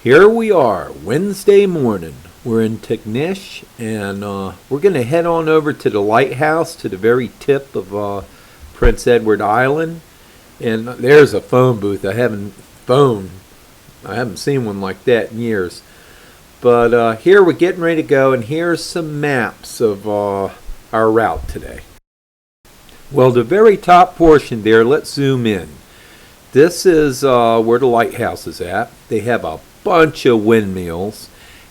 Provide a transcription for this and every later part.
Here we are, Wednesday morning. We're in Tignish, and we're going to head on over to the lighthouse to the very tip of Prince Edward Island. And there's a phone booth. I haven't seen one like that in years. But here we're getting ready to go, and here's some maps of our route today. Well, the very top portion there, let's zoom in. This is where the lighthouse is at. They have a bunch of windmills,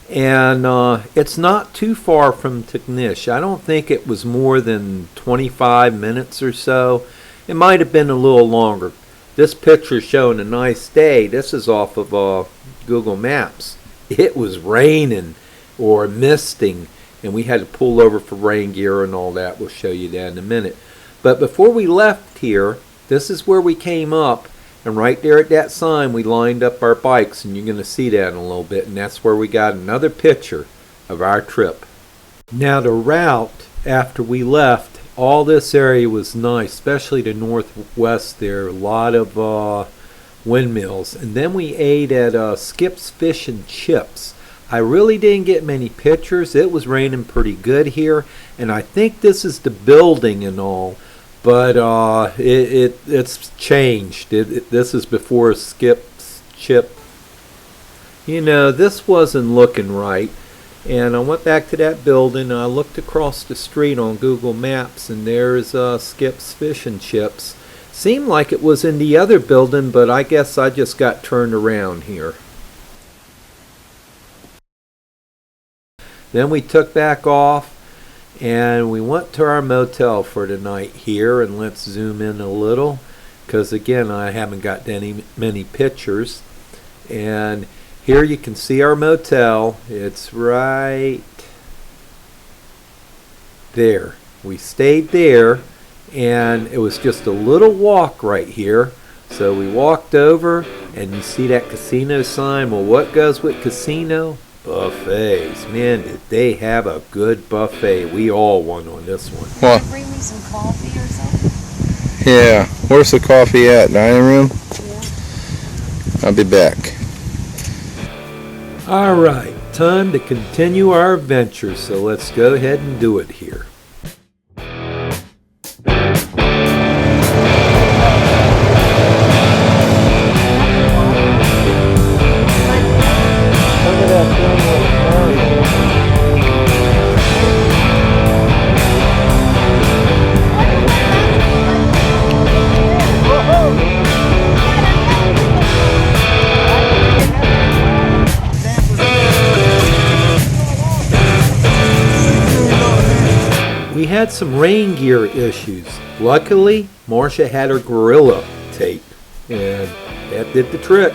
and it's not too far from Tignish. I don't think it was more than 25 minutes or so. It might have been a little longer. This picture showing a nice day. This is off of Google Maps. It was raining or misting, and we had to pull over for rain gear and all that. We'll show you that in a minute. But before we left here, this is where we came up. And right there at that sign, we lined up our bikes, and you're going to see that in a little bit. And that's where we got another picture of our trip. Now, the route after we left, all this area was nice, especially the northwest there. A lot of windmills. And then we ate at Skip's Fish and Chips. I really didn't get many pictures. It was raining pretty good here. And I think this is the building and all. But it's changed. This is before Skip's Chip. You know, this wasn't looking right. And I went back to that building, and I looked across the street on Google Maps, and there's Skip's Fish and Chips. Seemed like it was in the other building, but I guess I just got turned around here. Then we took back off. And we went to our motel for the night here, and let's zoom in a little, because again, I haven't got many pictures. And here you can see our motel. It's right there. We stayed there, and it was just a little walk right here. So we walked over, and you see that casino sign. Well, what goes with casino? Buffets. Man, did they have a good buffet. We all won on this one. What? Can you bring me some coffee or something? Yeah. Where's the coffee at? Dining room? Yeah. I'll be back. Alright, time to continue our adventure, so let's go ahead and do it here. We had some rain gear issues. Luckily, Marcia had her Gorilla tape, and that did the trick.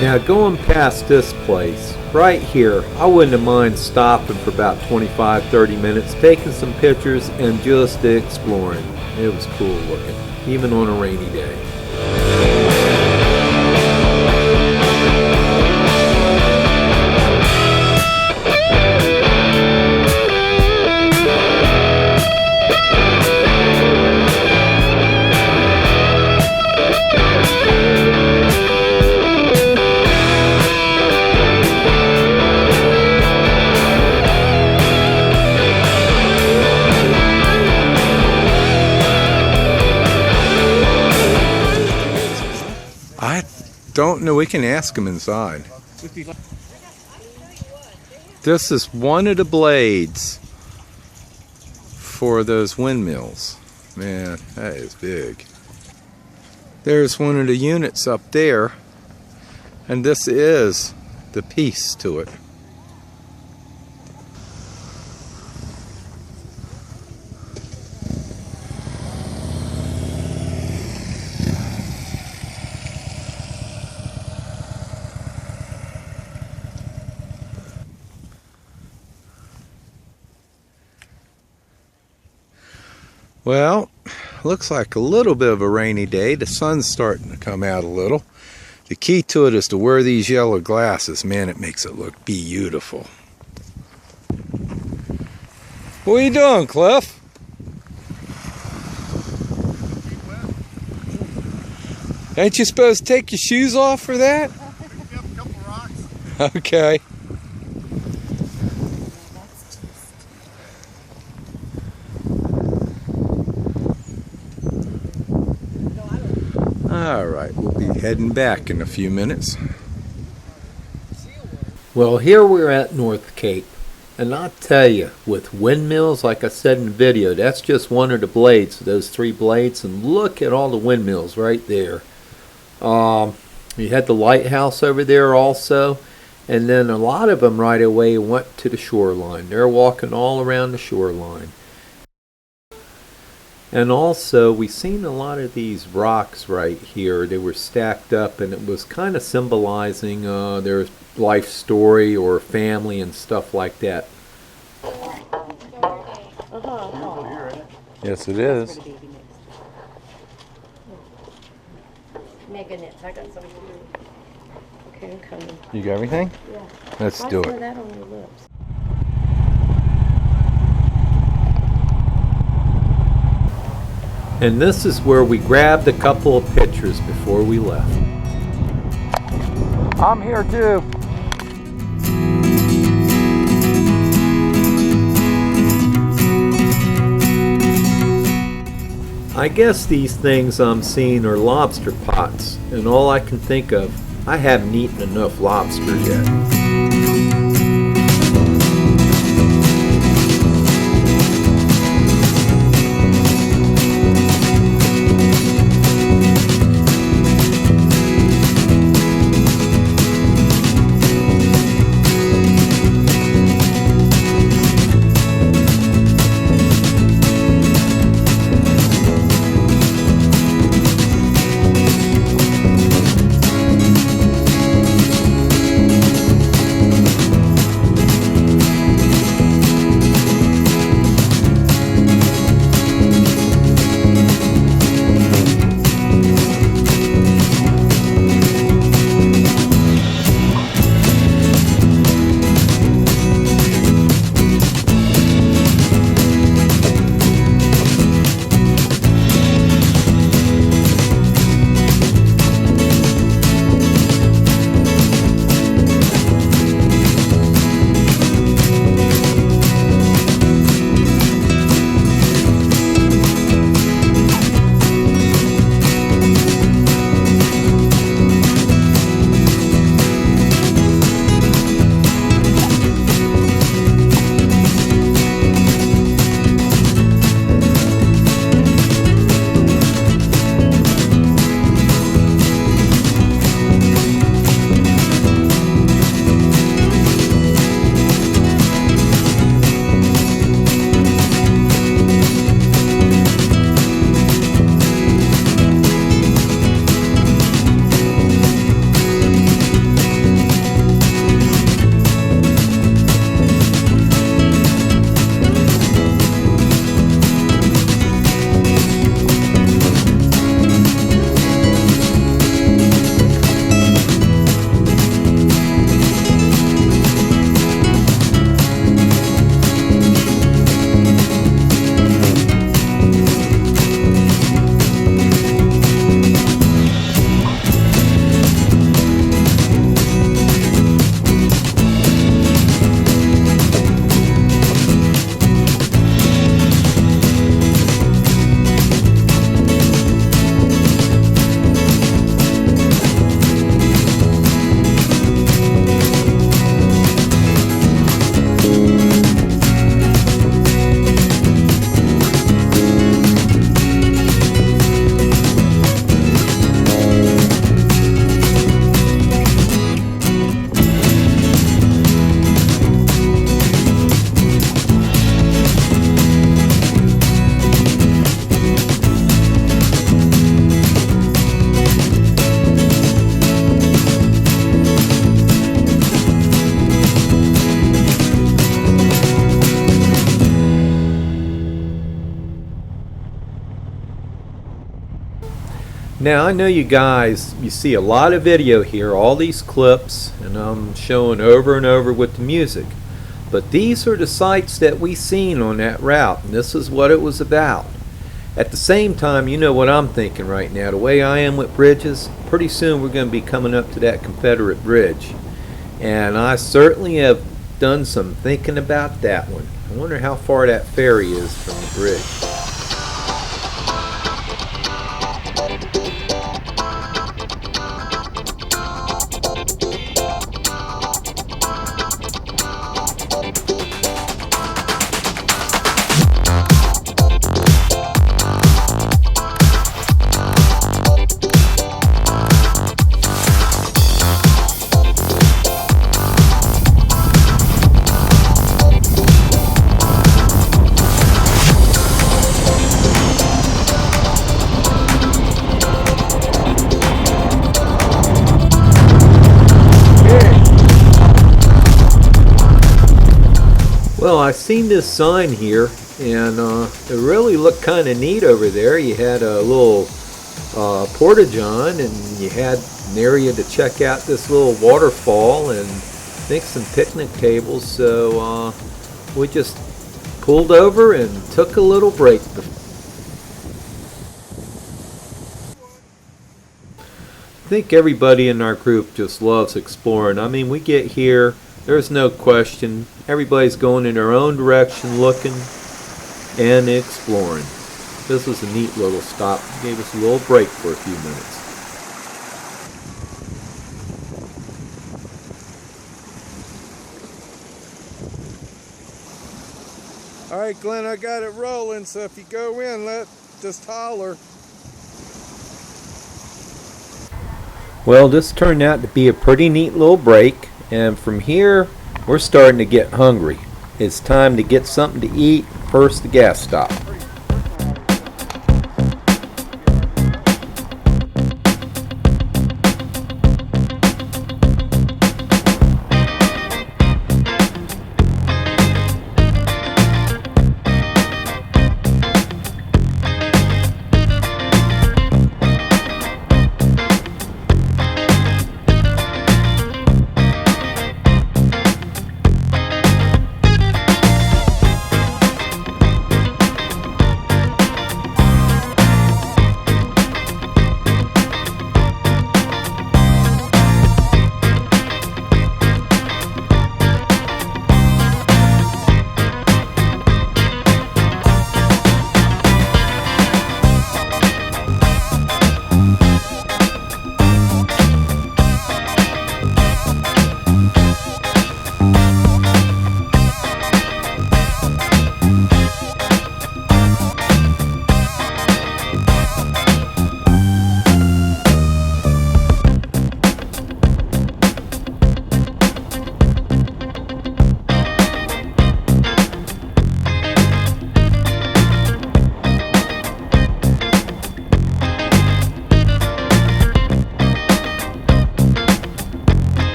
Now going past this place, right here, I wouldn't have mind stopping for about 25-30 minutes, taking some pictures and just exploring. It was cool looking, even on a rainy day. Don't know. We can ask them inside. This is one of the blades for those windmills. Man, that is big. There's one of the units up there, and this is the piece to it. Well, looks like a little bit of a rainy day. The sun's starting to come out a little. The key to it is to wear these yellow glasses. Man, it makes it look beautiful. What are you doing, Cliff? Ain't you supposed to take your shoes off for that? Pick up a couple rocks. Okay. All right, we'll be heading back in a few minutes. Well, here we're at North Cape, and I'll tell you, with windmills, like I said in the video, that's just one of the blades, those 3 blades, and look at all the windmills right there. You had the lighthouse over there also, and then a lot of them right away went to the shoreline. They're walking all around the shoreline. And also, we seen a lot of these rocks right here. They were stacked up, and it was kind of symbolizing their life story or family and stuff like that. Yes, it is. Mega nits. I got some. Okay, I'm coming. You got everything? Yeah. Let's do Why it. that on your lips? And this is where we grabbed a couple of pictures before we left. I'm here too. I guess these things I'm seeing are lobster pots, and all I can think of, I haven't eaten enough lobster yet. Now I know you guys, you see a lot of video here, all these clips, and I'm showing over and over with the music. But these are the sights that we seen on that route, and this is what it was about. At the same time, you know what I'm thinking right now. The way I am with bridges, pretty soon we're going to be coming up to that Confederate bridge. And I certainly have done some thinking about that one. I wonder how far that ferry is from the bridge. Well, I seen this sign here, and it really looked kind of neat over there. You had a little porta-john, and you had an area to check out this little waterfall, and I think some picnic tables. So we just pulled over and took a little break. I think everybody in our group just loves exploring. I mean, we get here, there's no question. Everybody's going in their own direction, looking and exploring. This was a neat little stop. Gave us a little break for a few minutes. All right, Glenn, I got it rolling, so if you go in, just holler. Well, this turned out to be a pretty neat little break, and from here we're starting to get hungry. It's time to get something to eat. First, the gas stop.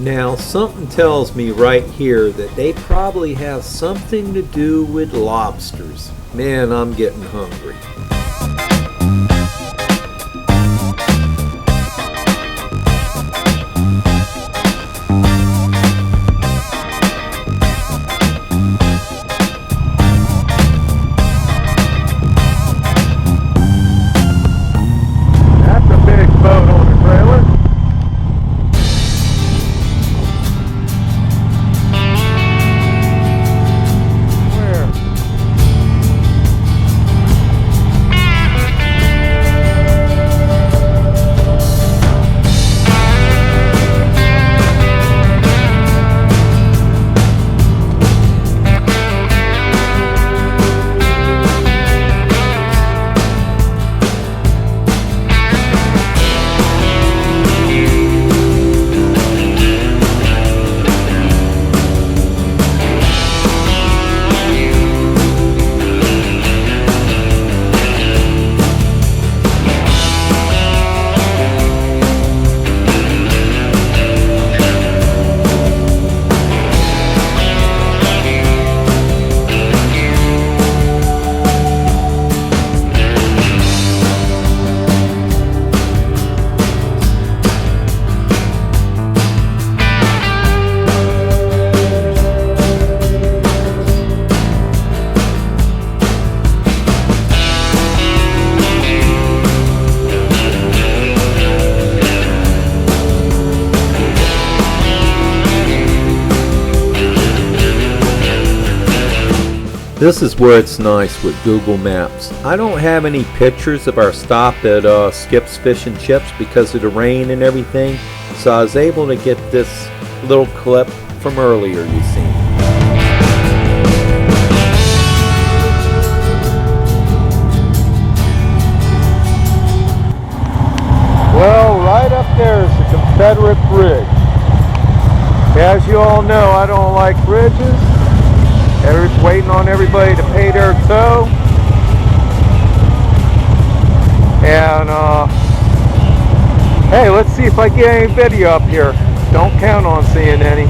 Now, something tells me right here that they probably have something to do with lobsters. Man, I'm getting hungry. This is where it's nice with Google Maps. I don't have any pictures of our stop at Skip's Fish and Chips because of the rain and everything, so I was able to get this little clip from earlier you seen. Well, right up there is the Confederate Bridge. As you all know, I don't like bridges. Waiting on everybody to pay their tow. And hey, let's see if I get any video up here. Don't count on seeing any.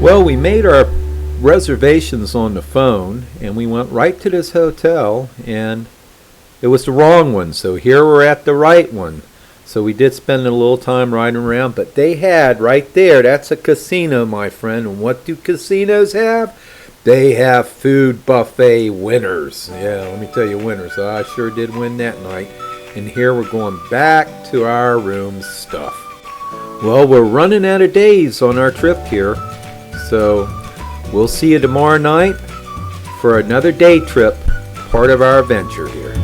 Well, we made our reservations on the phone and we went right to this hotel, and it was the wrong one, so here we're at the right one. So we did spend a little time riding around, but they had right there, that's a casino, my friend. And what do casinos have? They have food buffet winners. Yeah, let me tell you, winners. I sure did win that night. And here we're going back to our room stuff. Well, we're running out of days on our trip here. So we'll see you tomorrow night for another day trip, part of our adventure here.